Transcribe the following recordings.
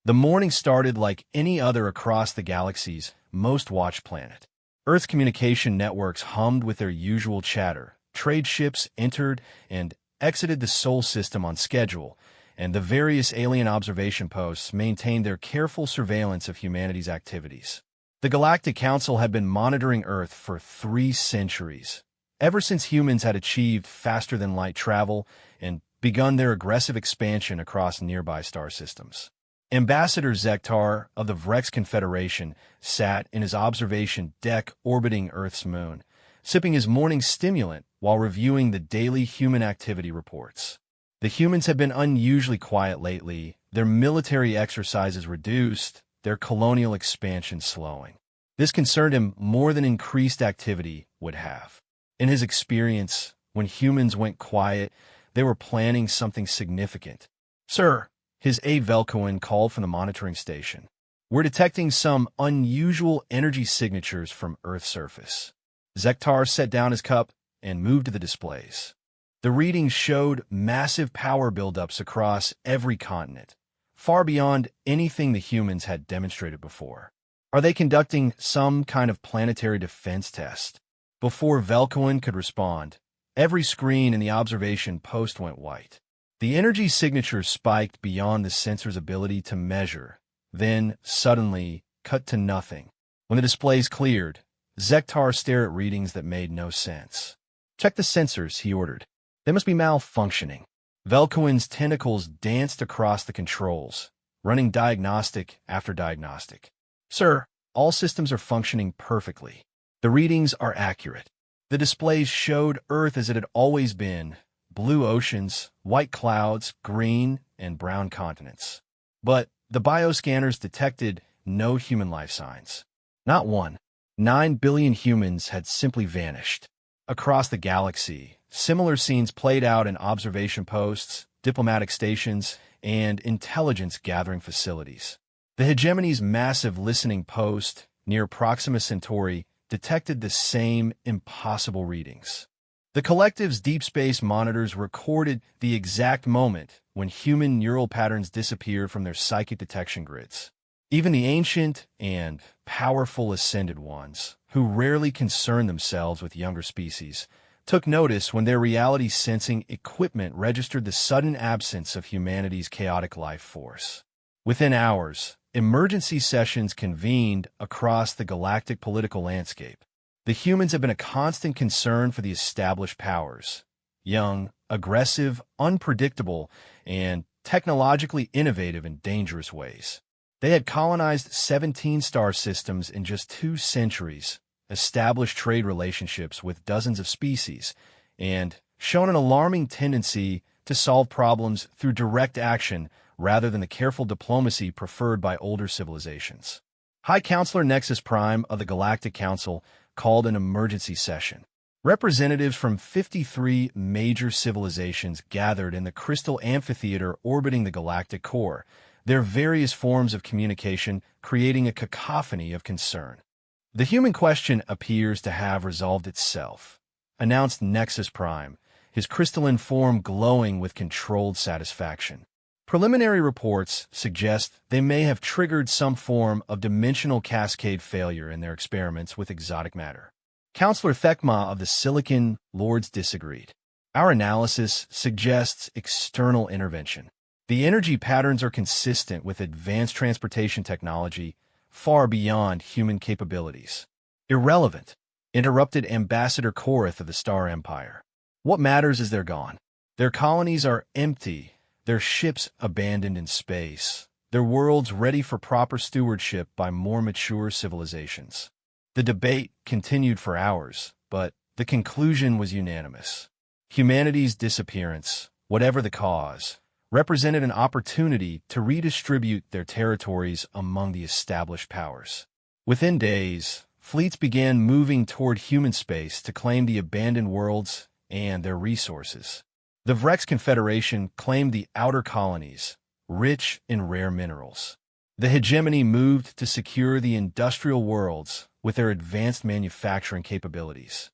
The morning started like any other across the galaxy's most watched planet. Earth's communication networks hummed with their usual chatter. Trade ships entered and exited the Sol system on schedule, and the various alien observation posts maintained their careful surveillance of humanity's activities. The Galactic Council had been monitoring Earth for 3 centuries, ever since humans had achieved faster-than-light travel and begun their aggressive expansion across nearby star systems. Ambassador Zektar of the Vrex Confederation sat in his observation deck orbiting Earth's moon, sipping his morning stimulant while reviewing the daily human activity reports. The humans have been unusually quiet lately, their military exercises reduced, their colonial expansion slowing. This concerned him more than increased activity would have. In his experience, when humans went quiet, they were planning something significant. "Sir," his aide Velkoin called from the monitoring station, "we're detecting some unusual energy signatures from Earth's surface." Zektar set down his cup and moved to the displays. The readings showed massive power buildups across every continent, far beyond anything the humans had demonstrated before. Are they conducting some kind of planetary defense test? Before Velkoin could respond, every screen in the observation post went white. The energy signatures spiked beyond the sensor's ability to measure, then suddenly cut to nothing. When the displays cleared, Zektar stared at readings that made no sense. "Check the sensors," he ordered. "They must be malfunctioning." Velkoin's tentacles danced across the controls, running diagnostic after diagnostic. "Sir, all systems are functioning perfectly. The readings are accurate." The displays showed Earth as it had always been: blue oceans, white clouds, green and brown continents. But the bioscanners detected no human life signs. Not one. 9 billion humans had simply vanished. Across the galaxy, similar scenes played out in observation posts, diplomatic stations, and intelligence-gathering facilities. The Hegemony's massive listening post near Proxima Centauri detected the same impossible readings. The collective's deep space monitors recorded the exact moment when human neural patterns disappeared from their psychic detection grids. Even the ancient and powerful ascended ones, who rarely concern themselves with younger species, took notice when their reality-sensing equipment registered the sudden absence of humanity's chaotic life force. Within hours, emergency sessions convened across the galactic political landscape. The humans have been a constant concern for the established powers. Young, aggressive, unpredictable, and technologically innovative in dangerous ways. They had colonized 17 star systems in just 2 centuries, established trade relationships with dozens of species, and shown an alarming tendency to solve problems through direct action rather than the careful diplomacy preferred by older civilizations. High Counselor Nexus Prime of the Galactic Council called an emergency session. Representatives from 53 major civilizations gathered in the crystal amphitheater orbiting the galactic core, their various forms of communication creating a cacophony of concern. "The human question appears to have resolved itself," announced Nexus Prime, his crystalline form glowing with controlled satisfaction. "Preliminary reports suggest they may have triggered some form of dimensional cascade failure in their experiments with exotic matter." Counselor Thekma of the Silicon Lords disagreed. "Our analysis suggests external intervention. The energy patterns are consistent with advanced transportation technology far beyond human capabilities." "Irrelevant," interrupted Ambassador Korath of the Star Empire. "What matters is they're gone. Their colonies are empty, their ships abandoned in space, their worlds ready for proper stewardship by more mature civilizations." The debate continued for hours, but the conclusion was unanimous. Humanity's disappearance, whatever the cause, represented an opportunity to redistribute their territories among the established powers. Within days, fleets began moving toward human space to claim the abandoned worlds and their resources. The Vrex Confederation claimed the outer colonies, rich in rare minerals. The Hegemony moved to secure the industrial worlds with their advanced manufacturing capabilities.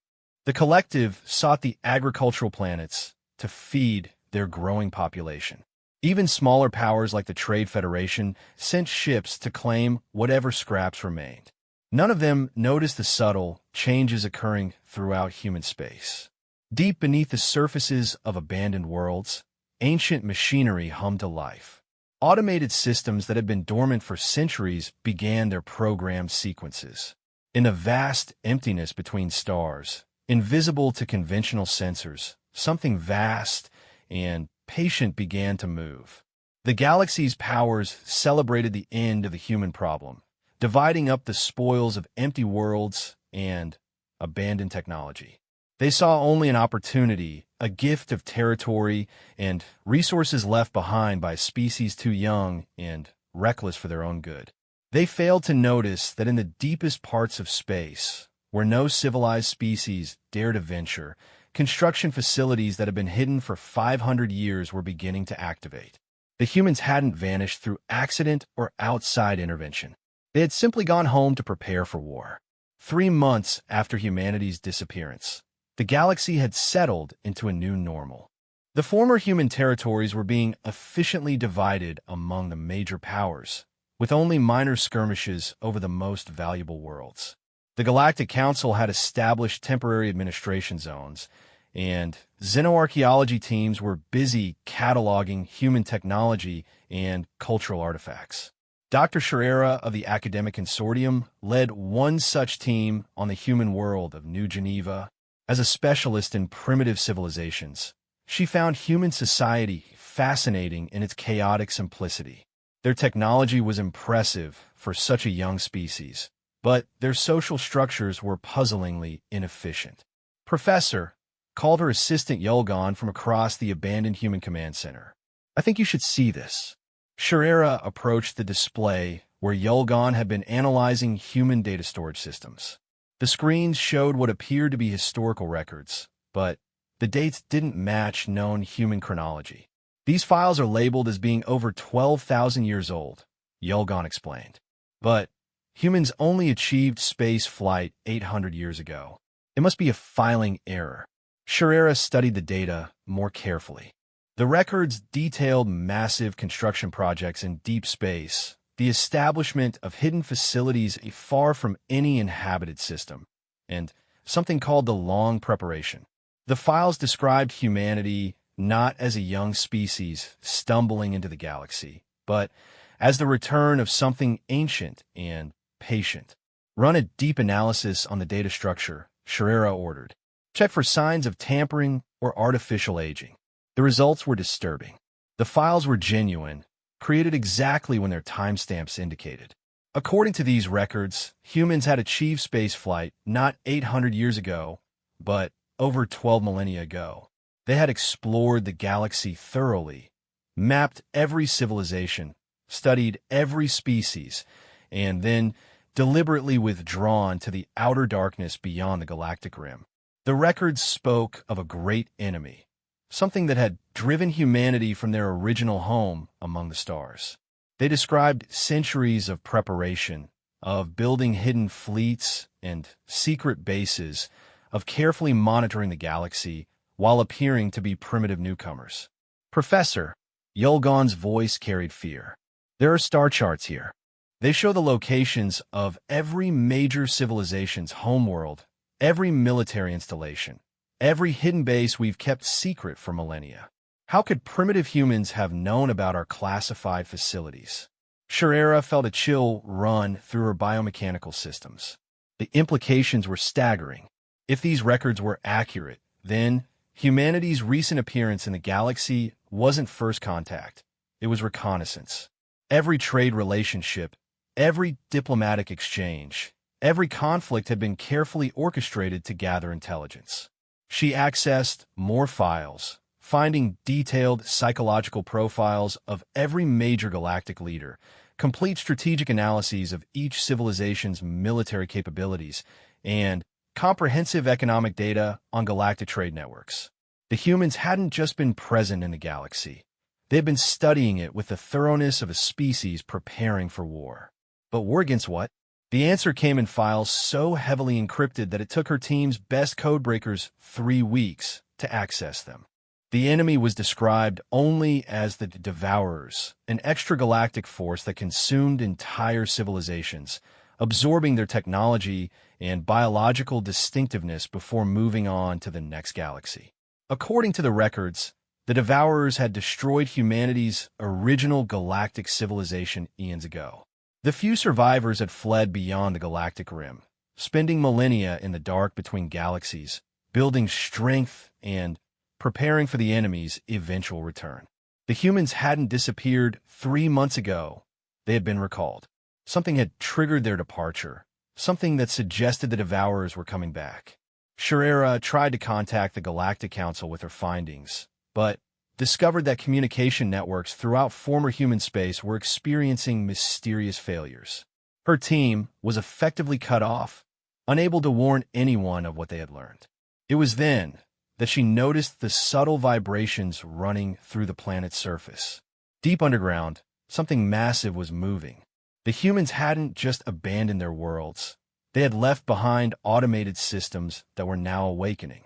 The collective sought the agricultural planets to feed their growing population. Even smaller powers like the Trade Federation sent ships to claim whatever scraps remained. None of them noticed the subtle changes occurring throughout human space. Deep beneath the surfaces of abandoned worlds, ancient machinery hummed to life. Automated systems that had been dormant for centuries began their programmed sequences. In the vast emptiness between stars, invisible to conventional sensors, something vast and patient began to move. The galaxy's powers celebrated the end of the human problem, dividing up the spoils of empty worlds and abandoned technology. They saw only an opportunity, a gift of territory, and resources left behind by a species too young and reckless for their own good. They failed to notice that in the deepest parts of space, where no civilized species dared to venture, construction facilities that had been hidden for 500 years were beginning to activate. The humans hadn't vanished through accident or outside intervention. They had simply gone home to prepare for war. 3 months after humanity's disappearance, the galaxy had settled into a new normal. The former human territories were being efficiently divided among the major powers, with only minor skirmishes over the most valuable worlds. The Galactic Council had established temporary administration zones, and xenoarchaeology teams were busy cataloging human technology and cultural artifacts. Dr. Scherera of the Academic Consortium led one such team on the human world of New Geneva. As a specialist in primitive civilizations, she found human society fascinating in its chaotic simplicity. Their technology was impressive for such a young species, but their social structures were puzzlingly inefficient. Professor called her assistant Yulgon from across the abandoned human command center. I think you should see this. Scherera approached the display where Yulgon had been analyzing human data storage systems. The screens showed what appeared to be historical records, but the dates didn't match known human chronology. These files are labeled as being over 12,000 years old, Yulgon explained. But humans only achieved space flight 800 years ago. It must be a filing error. Scherera studied the data more carefully. The records detailed massive construction projects in deep space, the establishment of hidden facilities far from any inhabited system, and something called the long preparation. The files described humanity not as a young species stumbling into the galaxy, but as the return of something ancient and patient. Run a deep analysis on the data structure, Scherera ordered. Check for signs of tampering or artificial aging. The results were disturbing. The files were genuine, created exactly when their timestamps indicated. According to these records, humans had achieved spaceflight not 800 years ago, but over 12 millennia ago. They had explored the galaxy thoroughly, mapped every civilization, studied every species, and then deliberately withdrawn to the outer darkness beyond the galactic rim. The records spoke of a great enemy, something that had driven humanity from their original home among the stars. They described centuries of preparation, of building hidden fleets and secret bases, of carefully monitoring the galaxy while appearing to be primitive newcomers. Professor, Yulgon's voice carried fear. There are star charts here. They show the locations of every major civilization's homeworld, every military installation, every hidden base we've kept secret for millennia. How could primitive humans have known about our classified facilities? Scherera felt a chill run through her biomechanical systems. The implications were staggering. If these records were accurate, then humanity's recent appearance in the galaxy wasn't first contact. It was reconnaissance. Every trade relationship, every diplomatic exchange, every conflict had been carefully orchestrated to gather intelligence. She accessed more files, finding detailed psychological profiles of every major galactic leader, complete strategic analyses of each civilization's military capabilities, and comprehensive economic data on galactic trade networks. The humans hadn't just been present in the galaxy. They had been studying it with the thoroughness of a species preparing for war. But war against what? The answer came in files so heavily encrypted that it took her team's best codebreakers 3 weeks to access them. The enemy was described only as the Devourers, an extragalactic force that consumed entire civilizations, absorbing their technology and biological distinctiveness before moving on to the next galaxy. According to the records, the Devourers had destroyed humanity's original galactic civilization eons ago. The few survivors had fled beyond the galactic rim, spending millennia in the dark between galaxies, building strength and preparing for the enemy's eventual return. The humans hadn't disappeared 3 months ago. They had been recalled. Something had triggered their departure, something that suggested the Devourers were coming back. Sharera tried to contact the Galactic Council with her findings, but discovered that communication networks throughout former human space were experiencing mysterious failures. Her team was effectively cut off, unable to warn anyone of what they had learned. It was then that she noticed the subtle vibrations running through the planet's surface. Deep underground, something massive was moving. The humans hadn't just abandoned their worlds. They had left behind automated systems that were now awakening.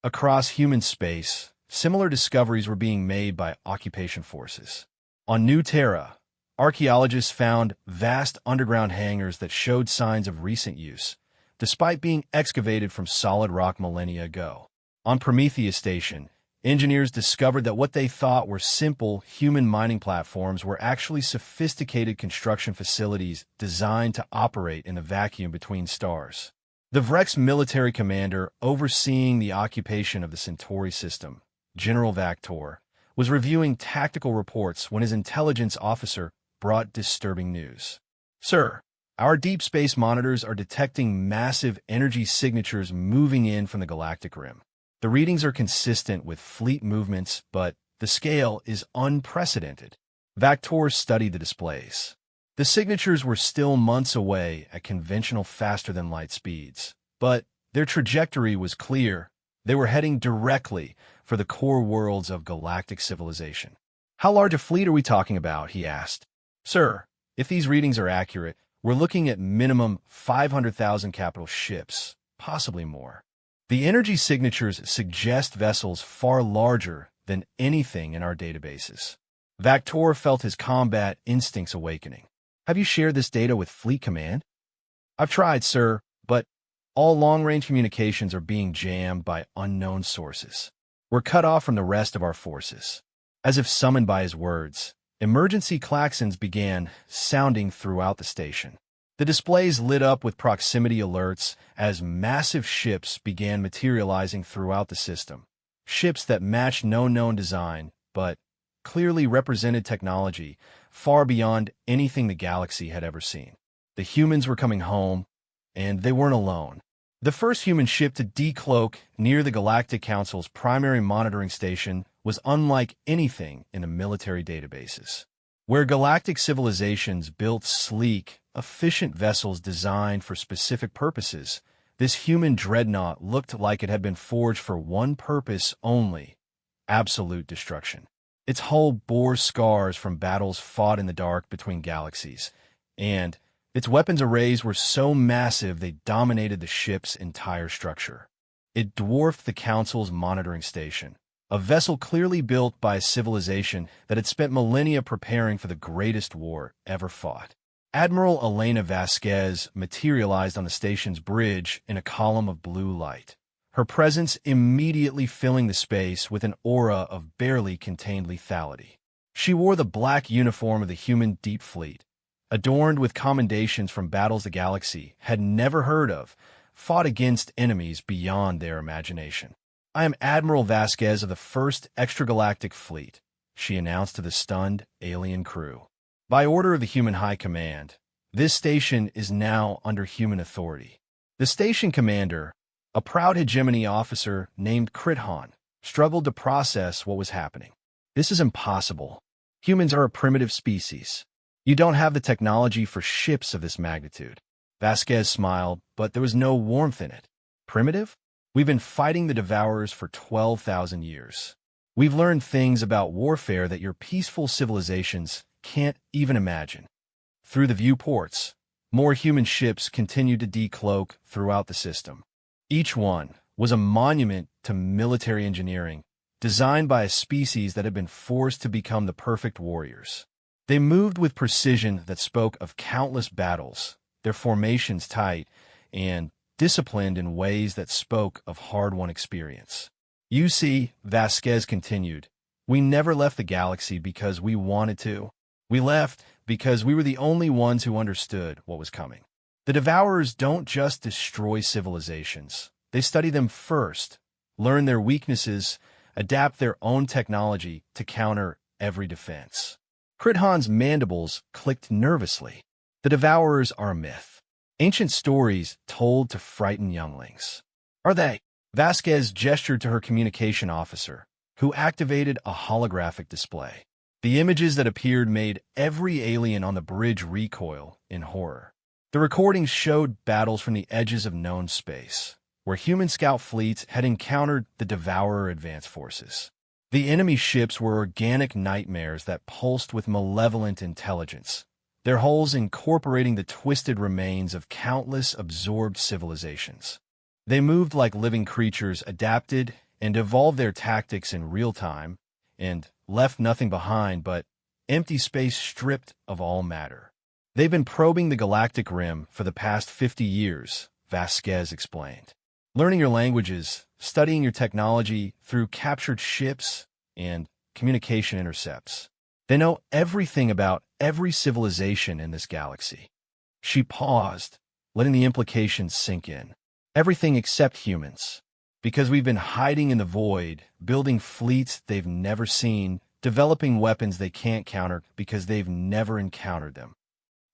Across human space, similar discoveries were being made by occupation forces. On New Terra, archaeologists found vast underground hangars that showed signs of recent use, despite being excavated from solid rock millennia ago. On Prometheus Station, engineers discovered that what they thought were simple human mining platforms were actually sophisticated construction facilities designed to operate in the vacuum between stars. The Vrex military commander overseeing the occupation of the Centauri system, General Vactor, was reviewing tactical reports when his intelligence officer brought disturbing news. "Sir, our deep space monitors are detecting massive energy signatures moving in from the galactic rim. The readings are consistent with fleet movements, but the scale is unprecedented." Vactor studied the displays. The signatures were still months away at conventional faster-than-light speeds, but their trajectory was clear. They were heading directly for the core worlds of galactic civilization. "How large a fleet are we talking about?" he asked. "Sir, if these readings are accurate, we're looking at minimum 500,000 capital ships, possibly more. The energy signatures suggest vessels far larger than anything in our databases." Vactor felt his combat instincts awakening. "Have you shared this data with Fleet Command?" "I've tried, sir, but all long-range communications are being jammed by unknown sources. We're cut off from the rest of our forces." As if summoned by his words, emergency klaxons began sounding throughout the station. The displays lit up with proximity alerts as massive ships began materializing throughout the system. Ships that matched no known design, but clearly represented technology far beyond anything the galaxy had ever seen. The humans were coming home, and they weren't alone. The first human ship to decloak near the Galactic Council's primary monitoring station was unlike anything in the military databases. Where galactic civilizations built sleek, efficient vessels designed for specific purposes, this human dreadnought looked like it had been forged for one purpose only: absolute destruction. Its hull bore scars from battles fought in the dark between galaxies, and its weapons arrays were so massive they dominated the ship's entire structure. It dwarfed the Council's monitoring station, a vessel clearly built by a civilization that had spent millennia preparing for the greatest war ever fought. Admiral Elena Vasquez materialized on the station's bridge in a column of blue light, her presence immediately filling the space with an aura of barely contained lethality. She wore the black uniform of the human Deep Fleet, adorned with commendations from battles the galaxy had never heard of, fought against enemies beyond their imagination. "I am Admiral Vasquez of the 1st Extragalactic Fleet," she announced to the stunned alien crew. "By order of the Human High Command, this station is now under human authority." The station commander, a proud hegemony officer named Krithan, struggled to process what was happening. "This is impossible. Humans are a primitive species. You don't have the technology for ships of this magnitude." Vasquez smiled, but there was no warmth in it. "Primitive? We've been fighting the Devourers for 12,000 years. We've learned things about warfare that your peaceful civilizations can't even imagine." Through the viewports, more human ships continued to decloak throughout the system. Each one was a monument to military engineering, designed by a species that had been forced to become the perfect warriors. They moved with precision that spoke of countless battles, their formations tight, and disciplined in ways that spoke of hard-won experience. You see, Vasquez continued, we never left the galaxy because we wanted to. We left because we were the only ones who understood what was coming. The Devourers don't just destroy civilizations. They study them first, learn their weaknesses, adapt their own technology to counter every defense. Krithan's mandibles clicked nervously. The Devourers are a myth. Ancient stories told to frighten younglings. Are they? Vasquez gestured to her communication officer, who activated a holographic display. The images that appeared made every alien on the bridge recoil in horror. The recordings showed battles from the edges of known space, where human scout fleets had encountered the Devourer advance forces. The enemy ships were organic nightmares that pulsed with malevolent intelligence, their hulls incorporating the twisted remains of countless absorbed civilizations. They moved like living creatures, adapted and evolved their tactics in real time, and left nothing behind but empty space stripped of all matter. They've been probing the galactic rim for the past 50 years, Vasquez explained. Learning your languages, studying your technology through captured ships and communication intercepts. They know everything about every civilization in this galaxy. She paused, letting the implications sink in. Everything except humans. Because we've been hiding in the void, building fleets they've never seen, developing weapons they can't counter because they've never encountered them.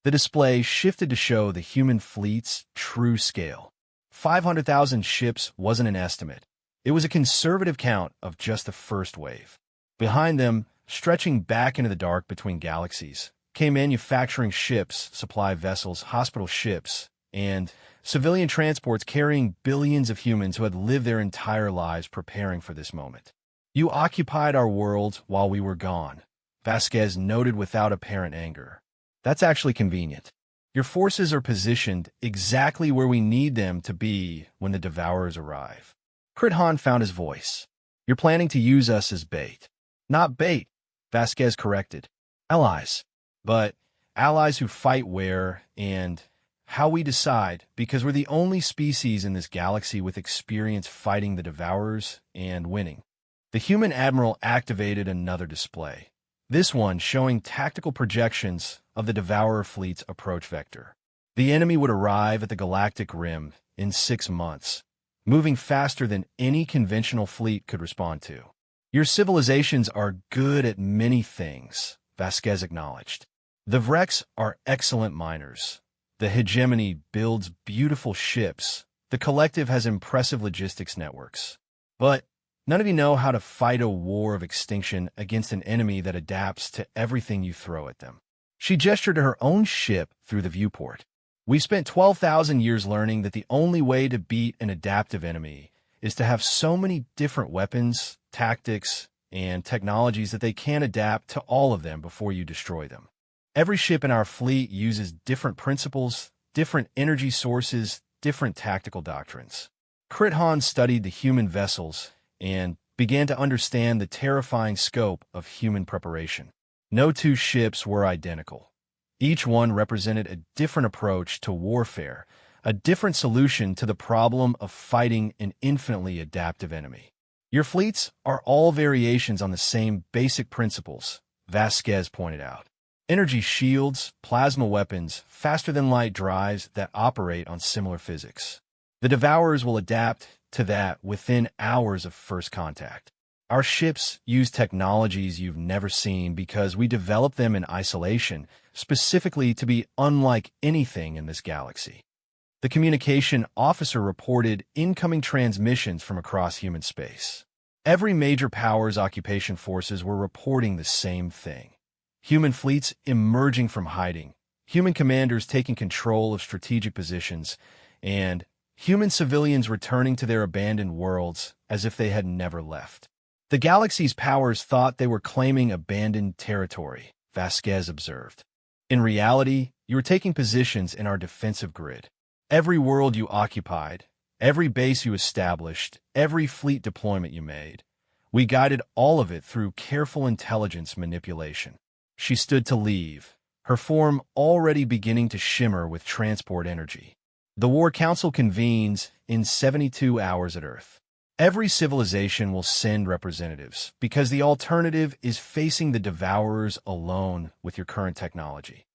The display shifted to show the human fleet's true scale. 500,000 ships wasn't an estimate. It was a conservative count of just the first wave. Behind them, stretching back into the dark between galaxies, came manufacturing ships, supply vessels, hospital ships, and civilian transports carrying billions of humans who had lived their entire lives preparing for this moment. You occupied our world while we were gone, Vasquez noted without apparent anger. That's actually convenient. Your forces are positioned exactly where we need them to be when the Devourers arrive. Krithan found his voice. You're planning to use us as bait. Not bait, Vasquez corrected. Allies. But allies who fight where and how we decide, because we're the only species in this galaxy with experience fighting the Devourers and winning. The human admiral activated another display, this one showing tactical projections of the Devourer fleet's approach vector. The enemy would arrive at the galactic rim in 6 months, moving faster than any conventional fleet could respond to. Your civilizations are good at many things, Vasquez acknowledged. The Vreks are excellent miners. The hegemony builds beautiful ships. The collective has impressive logistics networks. But none of you know how to fight a war of extinction against an enemy that adapts to everything you throw at them. She gestured to her own ship through the viewport. We spent 12,000 years learning that the only way to beat an adaptive enemy is to have so many different weapons, tactics, and technologies that they can adapt to all of them before you destroy them. Every ship in our fleet uses different principles, different energy sources, different tactical doctrines. Krithan studied the human vessels and began to understand the terrifying scope of human preparation. No two ships were identical. Each one represented a different approach to warfare, a different solution to the problem of fighting an infinitely adaptive enemy. Your fleets are all variations on the same basic principles, Vasquez pointed out. Energy shields, plasma weapons, faster-than-light drives that operate on similar physics. The Devourers will adapt to that within hours of first contact. Our ships use technologies you've never seen because we developed them in isolation, specifically to be unlike anything in this galaxy. The communication officer reported incoming transmissions from across human space. Every major power's occupation forces were reporting the same thing. Human fleets emerging from hiding, human commanders taking control of strategic positions, and human civilians returning to their abandoned worlds as if they had never left. The galaxy's powers thought they were claiming abandoned territory, Vasquez observed. In reality, you were taking positions in our defensive grid. Every world you occupied, every base you established, every fleet deployment you made, We guided all of it through careful intelligence manipulation. She stood to leave, her form already beginning to shimmer with transport energy. The War Council convenes in 72 hours at Earth. Every civilization will send representatives, because the alternative is facing the Devourers alone with your current technology.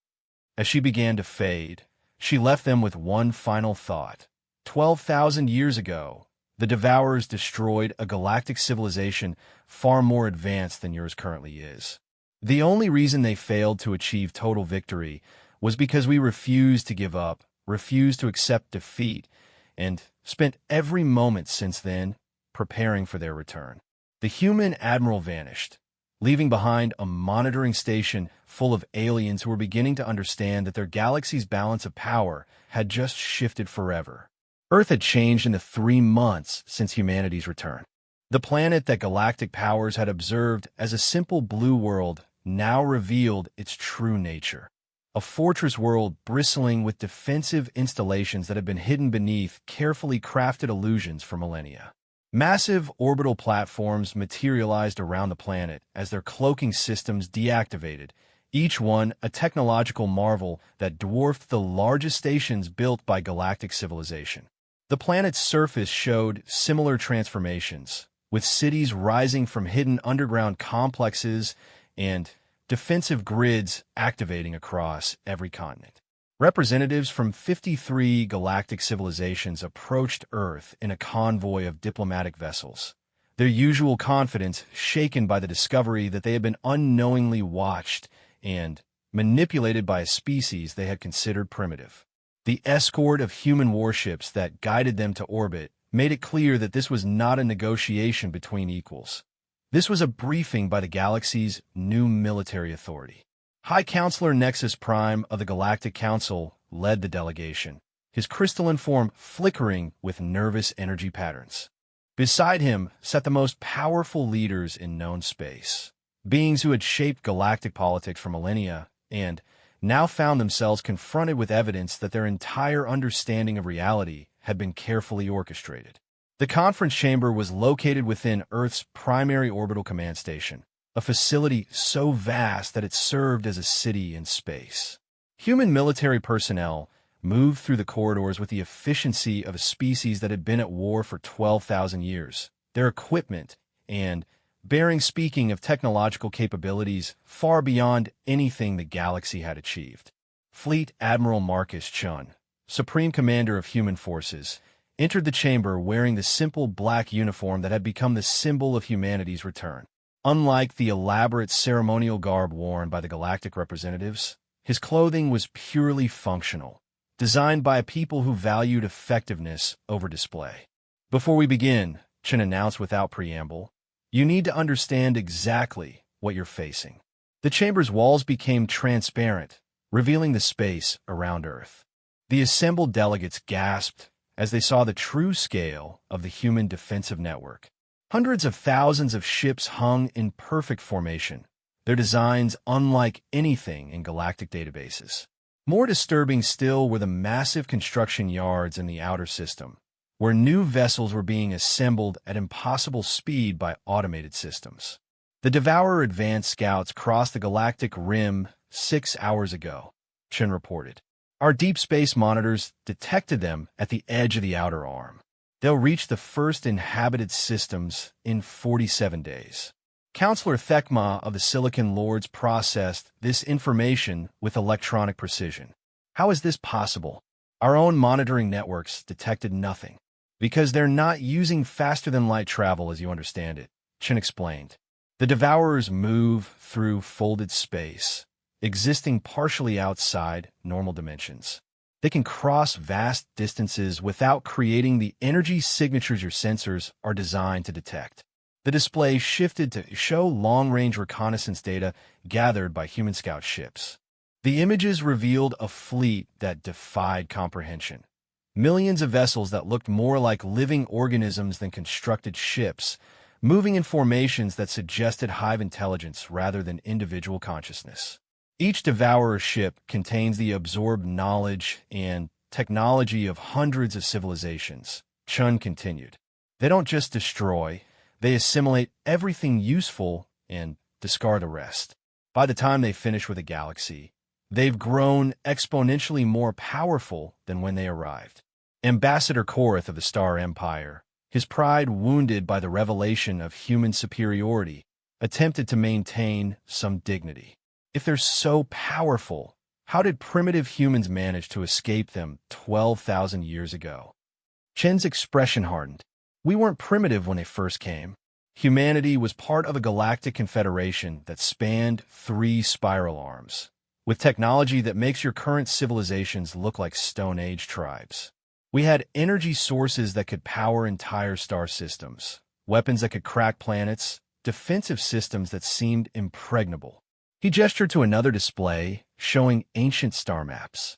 As she began to fade, she left them with one final thought. 12,000 years ago, the Devourers destroyed a galactic civilization far more advanced than yours currently is. The only reason they failed to achieve total victory was because we refused to give up, refused to accept defeat, and spent every moment since then preparing for their return. The human admiral vanished, leaving behind a monitoring station full of aliens who were beginning to understand that their galaxy's balance of power had just shifted forever. Earth had changed in the 3 months since humanity's return. The planet that galactic powers had observed as a simple blue world now revealed its true nature. A fortress world bristling with defensive installations that had been hidden beneath carefully crafted illusions for millennia. Massive orbital platforms materialized around the planet as their cloaking systems deactivated, each one a technological marvel that dwarfed the largest stations built by galactic civilization. The planet's surface showed similar transformations, with cities rising from hidden underground complexes and defensive grids activating across every continent. Representatives from 53 galactic civilizations approached Earth in a convoy of diplomatic vessels, their usual confidence shaken by the discovery that they had been unknowingly watched and manipulated by a species they had considered primitive. The escort of human warships that guided them to orbit made it clear that this was not a negotiation between equals. This was a briefing by the galaxy's new military authority. High Counselor Nexus Prime of the Galactic Council led the delegation, his crystalline form flickering with nervous energy patterns. Beside him sat the most powerful leaders in known space, beings who had shaped galactic politics for millennia and now found themselves confronted with evidence that their entire understanding of reality had been carefully orchestrated. The conference chamber was located within Earth's primary orbital command station, a facility so vast that it served as a city in space. Human military personnel moved through the corridors with the efficiency of a species that had been at war for 12,000 years. Their equipment and bearing speaking of technological capabilities far beyond anything the galaxy had achieved. Fleet Admiral Marcus Chun, Supreme Commander of Human Forces, entered the chamber wearing the simple black uniform that had become the symbol of humanity's return. Unlike the elaborate ceremonial garb worn by the galactic representatives, his clothing was purely functional, designed by a people who valued effectiveness over display. Before we begin, Chen announced without preamble, you need to understand exactly what you're facing. The chamber's walls became transparent, revealing the space around Earth. The assembled delegates gasped as they saw the true scale of the human defensive network. Hundreds of thousands of ships hung in perfect formation, their designs unlike anything in galactic databases. More disturbing still were the massive construction yards in the outer system, where new vessels were being assembled at impossible speed by automated systems. The Devourer advanced scouts crossed the galactic rim 6 hours ago, Chen reported. Our deep space monitors detected them at the edge of the outer arm. They'll reach the first inhabited systems in 47 days. Counselor Thekma of the Silicon Lords processed this information with electronic precision. How is this possible? Our own monitoring networks detected nothing. Because they're not using faster-than-light travel as you understand it, Chen explained. The Devourers move through folded space, existing partially outside normal dimensions. They can cross vast distances without creating the energy signatures your sensors are designed to detect. The display shifted to show long-range reconnaissance data gathered by human scout ships. The images revealed a fleet that defied comprehension. Millions of vessels that looked more like living organisms than constructed ships, moving in formations that suggested hive intelligence rather than individual consciousness. Each Devourer ship contains the absorbed knowledge and technology of hundreds of civilizations, Chun continued. They don't just destroy, They assimilate everything useful and discard the rest. By the time they finish with a galaxy, they've grown exponentially more powerful than when they arrived. Ambassador Korath of the Star Empire, his pride wounded by the revelation of human superiority, attempted to maintain some dignity. If they're so powerful, how did primitive humans manage to escape them 12,000 years ago? Chen's expression hardened. We weren't primitive when they first came. Humanity was part of a galactic confederation that spanned 3 spiral arms, with technology that makes your current civilizations look like Stone Age tribes. We had energy sources that could power entire star systems, weapons that could crack planets, defensive systems that seemed impregnable. He gestured to another display, showing ancient star maps.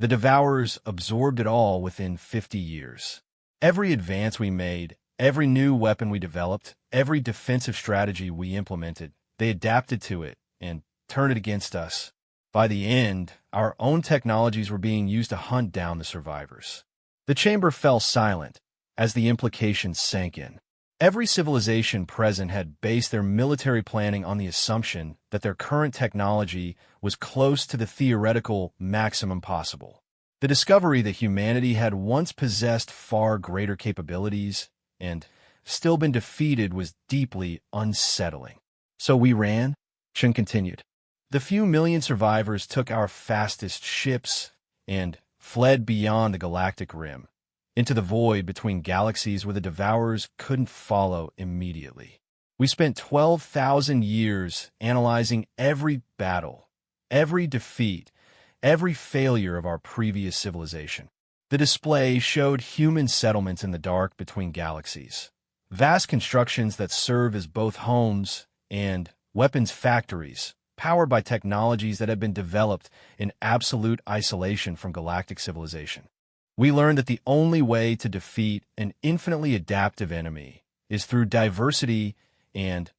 The Devourers absorbed it all within 50 years. Every advance we made, every new weapon we developed, every defensive strategy we implemented, they adapted to it and turned it against us. By the end, our own technologies were being used to hunt down the survivors. The chamber fell silent as the implications sank in. Every civilization present had based their military planning on the assumption that their current technology was close to the theoretical maximum possible. The discovery that humanity had once possessed far greater capabilities and still been defeated was deeply unsettling. So we ran, Chen continued. The few million survivors took our fastest ships and fled beyond the galactic rim, into the void between galaxies where the Devourers couldn't follow immediately. We spent 12,000 years analyzing every battle, every defeat, every failure of our previous civilization. The display showed human settlements in the dark between galaxies, vast constructions that serve as both homes and weapons factories, powered by technologies that had been developed in absolute isolation from galactic civilization. We learned that the only way to defeat an infinitely adaptive enemy is through diversity and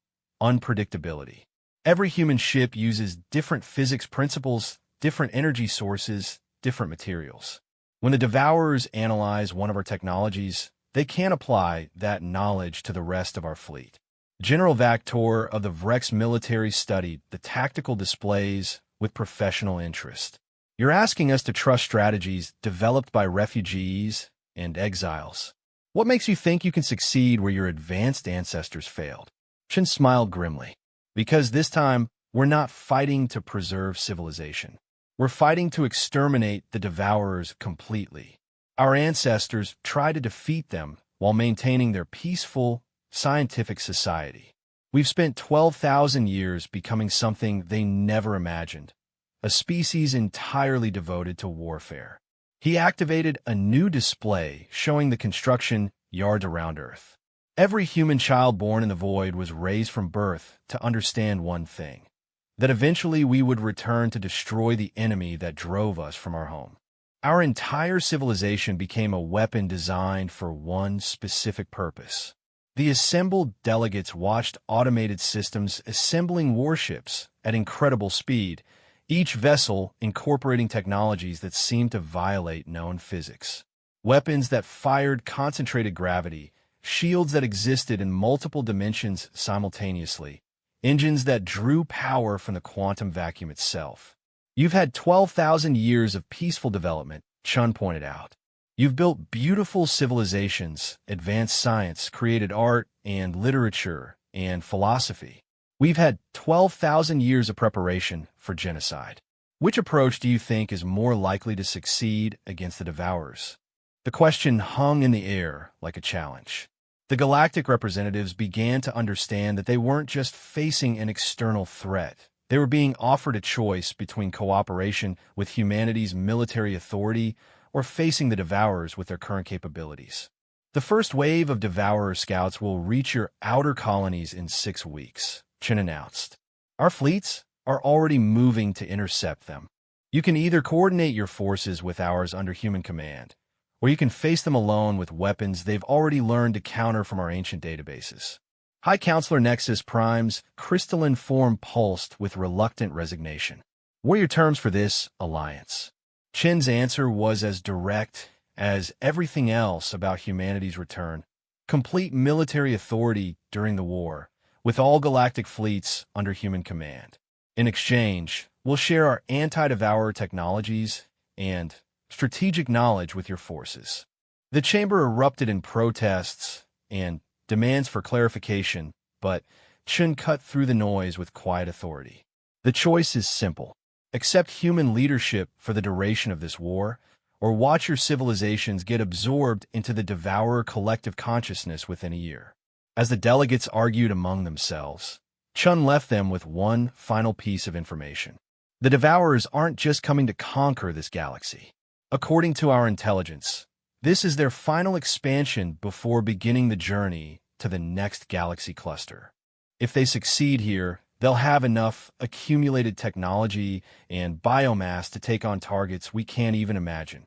unpredictability. Every human ship uses different physics principles, different energy sources, different materials. When the Devourers analyze one of our technologies, they can't apply that knowledge to the rest of our fleet. General Vactor of the Vrex military studied the tactical displays with professional interest. You're asking us to trust strategies developed by refugees and exiles. What makes you think you can succeed where your advanced ancestors failed? Chen smiled grimly. Because this time, we're not fighting to preserve civilization. We're fighting to exterminate the Devourers completely. Our ancestors tried to defeat them while maintaining their peaceful, scientific society. We've spent 12,000 years becoming something they never imagined. A species entirely devoted to warfare. He activated a new display showing the construction yards around Earth. Every human child born in the void was raised from birth to understand one thing, that eventually we would return to destroy the enemy that drove us from our home. Our entire civilization became a weapon designed for one specific purpose. The assembled delegates watched automated systems assembling warships at incredible speed, each vessel incorporating technologies that seemed to violate known physics. Weapons that fired concentrated gravity, shields that existed in multiple dimensions simultaneously, engines that drew power from the quantum vacuum itself. You've had 12,000 years of peaceful development, Chun pointed out. You've built beautiful civilizations, advanced science, created art and literature and philosophy. We've had 12,000 years of preparation for genocide. Which approach do you think is more likely to succeed against the Devourers? The question hung in the air like a challenge. The galactic representatives began to understand that they weren't just facing an external threat. They were being offered a choice between cooperation with humanity's military authority or facing the Devourers with their current capabilities. The first wave of Devourer scouts will reach your outer colonies in 6 weeks, Chen announced. Our fleets are already moving to intercept them. You can either coordinate your forces with ours under human command, or you can face them alone with weapons they've already learned to counter from our ancient databases. High Counselor Nexus Prime's crystalline form pulsed with reluctant resignation. What are your terms for this alliance? Chen's answer was as direct as everything else about humanity's return. complete military authority during the war, with all galactic fleets under human command. In exchange, we'll share our anti-devourer technologies and strategic knowledge with your forces. The chamber erupted in protests and demands for clarification, but Chun cut through the noise with quiet authority. The choice is simple. Accept human leadership for the duration of this war, or watch your civilizations get absorbed into the devourer collective consciousness within a year. As the delegates argued among themselves, Chun left them with one final piece of information. The devourers aren't just coming to conquer this galaxy. According to our intelligence, this is their final expansion before beginning the journey to the next galaxy cluster. If they succeed here, they'll have enough accumulated technology and biomass to take on targets we can't even imagine.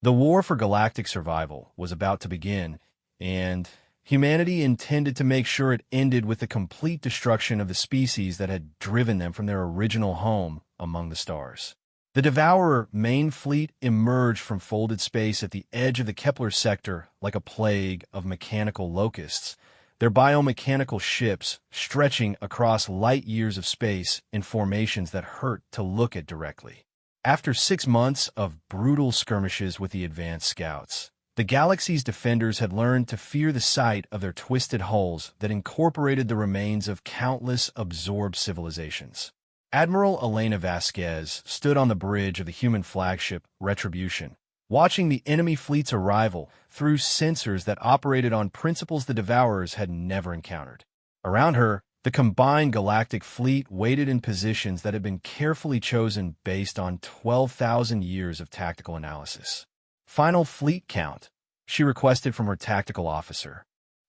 The war for galactic survival was about to begin, and humanity intended to make sure it ended with the complete destruction of the species that had driven them from their original home among the stars. The Devourer main fleet emerged from folded space at the edge of the Kepler sector like a plague of mechanical locusts, their biomechanical ships stretching across light years of space in formations that hurt to look at directly. After 6 months of brutal skirmishes with the advanced scouts, the galaxy's defenders had learned to fear the sight of their twisted hulls that incorporated the remains of countless absorbed civilizations. Admiral Elena Vasquez stood on the bridge of the human flagship Retribution, watching the enemy fleet's arrival through sensors that operated on principles the Devourers had never encountered. Around her, the combined galactic fleet waited in positions that had been carefully chosen based on 12,000 years of tactical analysis. Final fleet count, she requested from her tactical officer.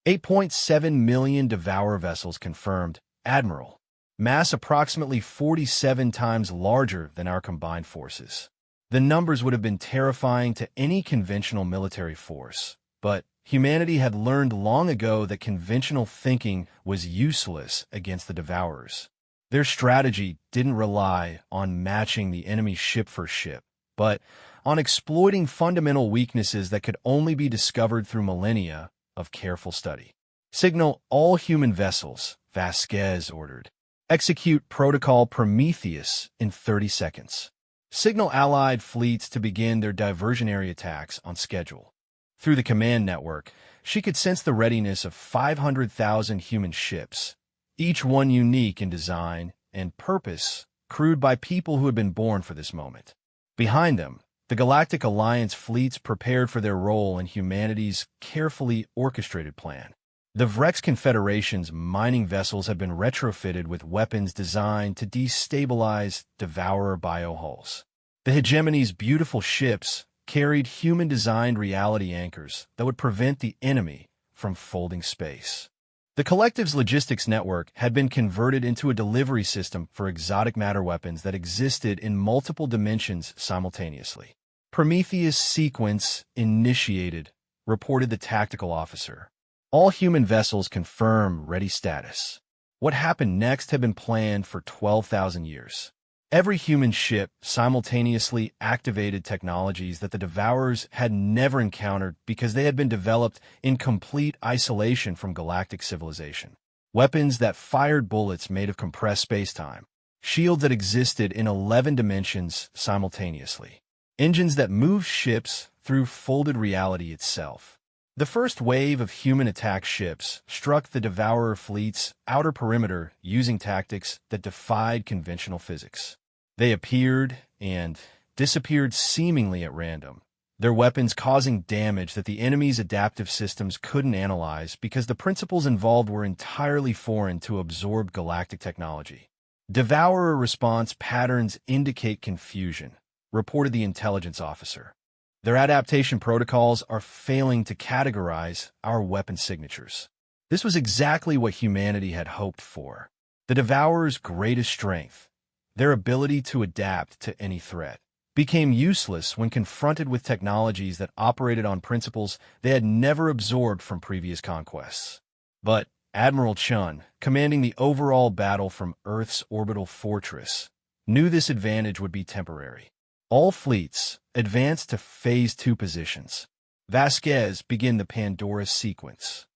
8.7 million Devourer vessels confirmed, Admiral. Mass approximately 47 times larger than our combined forces. The numbers would have been terrifying to any conventional military force, but humanity had learned long ago that conventional thinking was useless against the Devourers. Their strategy didn't rely on matching the enemy ship for ship, but on exploiting fundamental weaknesses that could only be discovered through millennia of careful study. Signal all human vessels, Vasquez ordered. Execute Protocol Prometheus in 30 seconds. Signal Allied fleets to begin their diversionary attacks on schedule. Through the command network, she could sense the readiness of 500,000 human ships, each one unique in design and purpose, crewed by people who had been born for this moment. Behind them, the Galactic Alliance fleets prepared for their role in humanity's carefully orchestrated plan. The Vrex Confederation's mining vessels had been retrofitted with weapons designed to destabilize Devourer biohulls. The Hegemony's beautiful ships carried human-designed reality anchors that would prevent the enemy from folding space. The Collective's logistics network had been converted into a delivery system for exotic matter weapons that existed in multiple dimensions simultaneously. Prometheus sequence initiated, reported the tactical officer. All human vessels confirm ready status. What happened next had been planned for 12,000 years. Every human ship simultaneously activated technologies that the Devourers had never encountered because they had been developed in complete isolation from galactic civilization. Weapons that fired bullets made of compressed spacetime. Shields that existed in 11 dimensions simultaneously. Engines that moved ships through folded reality itself. The first wave of human attack ships struck the Devourer fleet's outer perimeter using tactics that defied conventional physics. They appeared and disappeared seemingly at random, their weapons causing damage that the enemy's adaptive systems couldn't analyze because the principles involved were entirely foreign to absorbed galactic technology. Devourer response patterns indicate confusion, reported the intelligence officer. Their adaptation protocols are failing to categorize our weapon signatures. This was exactly what humanity had hoped for. The Devourer's greatest strength, their ability to adapt to any threat, became useless when confronted with technologies that operated on principles they had never absorbed from previous conquests. But Admiral Chun, commanding the overall battle from Earth's orbital fortress, knew this advantage would be temporary. All fleets advanced to Phase 2 positions. Vasquez began the Pandora sequence.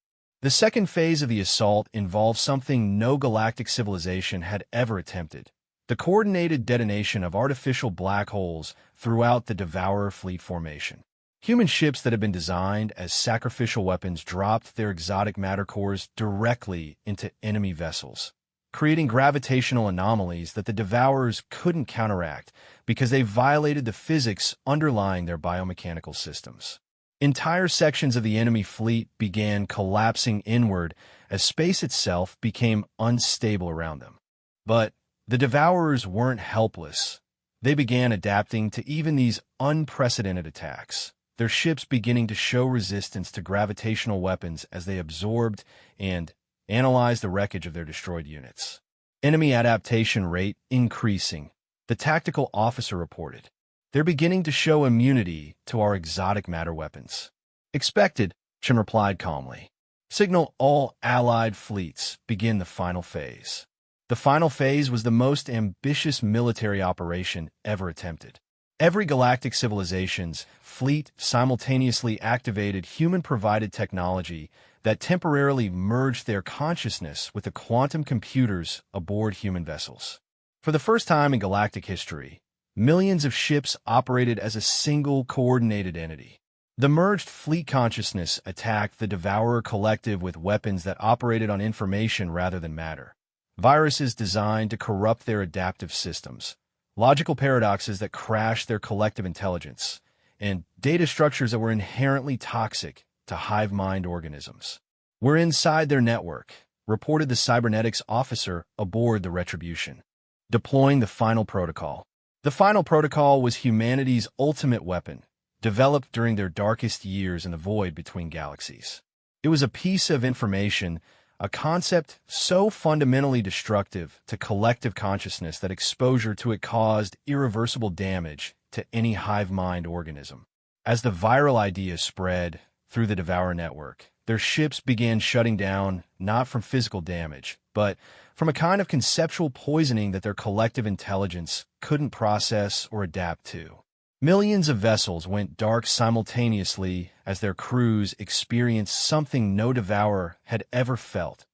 The second phase of the assault involved something no galactic civilization had ever attempted: the coordinated detonation of artificial black holes throughout the Devourer fleet formation. Human ships that had been designed as sacrificial weapons dropped their exotic matter cores directly into enemy vessels, creating gravitational anomalies that the Devourers couldn't counteract because they violated the physics underlying their biomechanical systems. Entire sections of the enemy fleet began collapsing inward as space itself became unstable around them. But the Devourers weren't helpless. They began adapting to even these unprecedented attacks, their ships beginning to show resistance to gravitational weapons as they absorbed and analyzed the wreckage of their destroyed units. Enemy adaptation rate increasing, the tactical officer reported. They're beginning to show immunity to our exotic matter weapons. Expected, Chen replied calmly. Signal all allied fleets begin the final phase. The final phase was the most ambitious military operation ever attempted. Every galactic civilization's fleet simultaneously activated human-provided technology that temporarily merged their consciousness with the quantum computers aboard human vessels. For the first time in galactic history, millions of ships operated as a single coordinated entity. The merged fleet consciousness attacked the Devourer collective with weapons that operated on information rather than matter. Viruses designed to corrupt their adaptive systems, logical paradoxes that crashed their collective intelligence, and data structures that were inherently toxic to hive mind organisms. We're inside their network, reported the cybernetics officer aboard the Retribution, deploying the final protocol. The final protocol was humanity's ultimate weapon, developed during their darkest years in the void between galaxies. It was a piece of information, a concept so fundamentally destructive to collective consciousness that exposure to it caused irreversible damage to any hive mind organism. As the viral idea spread through the Devourer network, their ships began shutting down not from physical damage, but from a kind of conceptual poisoning that their collective intelligence couldn't process or adapt to. Millions of vessels went dark simultaneously as their crews experienced something no Devourer had ever felt: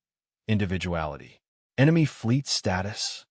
individuality. Enemy fleet status?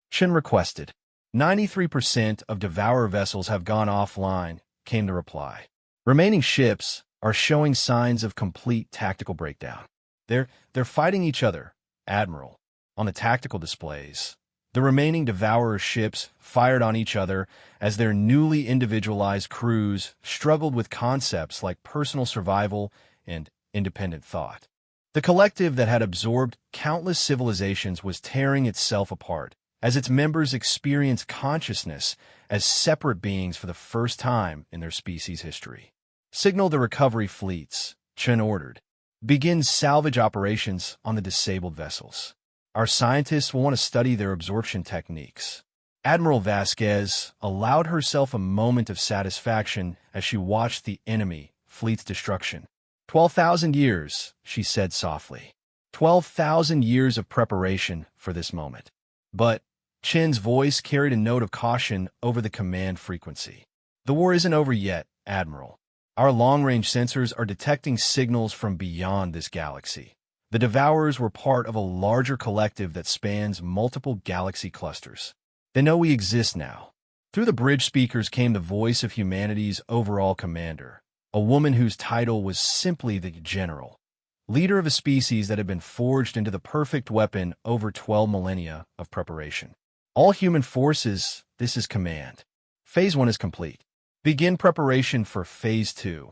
Chen requested. 93% of Devourer vessels have gone offline, came the reply. Remaining ships are showing signs of complete tactical breakdown. They're fighting each other, Admiral. On the tactical displays, the remaining Devourer ships fired on each other as their newly individualized crews struggled with concepts like personal survival and independent thought. The collective that had absorbed countless civilizations was tearing itself apart as its members experienced consciousness as separate beings for the first time in their species' history. Signal the recovery fleets, Chen ordered. Begin salvage operations on the disabled vessels. Our scientists will want to study their absorption techniques. Admiral Vasquez allowed herself a moment of satisfaction as she watched the enemy fleet's destruction. 12,000 years, she said softly. 12,000 years of preparation for this moment. But Chen's voice carried a note of caution over the command frequency. The war isn't over yet, Admiral. Our long-range sensors are detecting signals from beyond this galaxy. The Devourers were part of a larger collective that spans multiple galaxy clusters. They know we exist now. Through the bridge speakers came the voice of humanity's overall commander, a woman whose title was simply the General, leader of a species that had been forged into the perfect weapon over 12 millennia of preparation. All human forces, this is command. Phase 1 is complete. Begin preparation for Phase 2.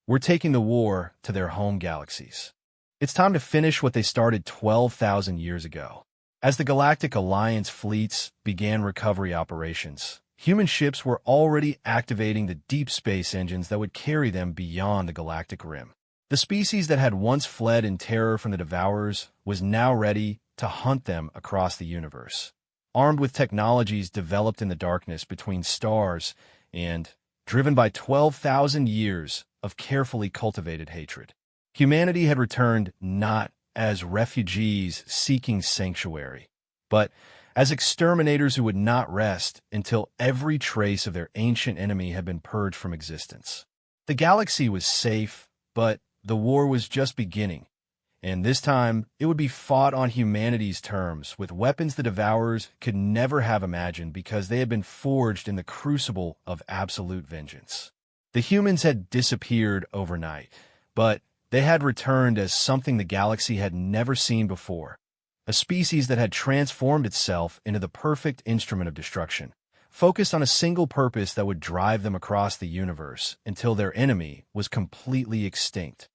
We're taking the war to their home galaxies. It's time to finish what they started 12,000 years ago. As the Galactic Alliance fleets began recovery operations, human ships were already activating the deep space engines that would carry them beyond the galactic rim. The species that had once fled in terror from the Devourers was now ready to hunt them across the universe, armed with technologies developed in the darkness between stars and driven by 12,000 years of carefully cultivated hatred. Humanity had returned not as refugees seeking sanctuary, but as exterminators who would not rest until every trace of their ancient enemy had been purged from existence. The galaxy was safe, but the war was just beginning, And this time, it would be fought on humanity's terms, with weapons the Devourers could never have imagined because they had been forged in the crucible of absolute vengeance. The humans had disappeared overnight, but they had returned as something the galaxy had never seen before, a species that had transformed itself into the perfect instrument of destruction, focused on a single purpose that would drive them across the universe until their enemy was completely extinct.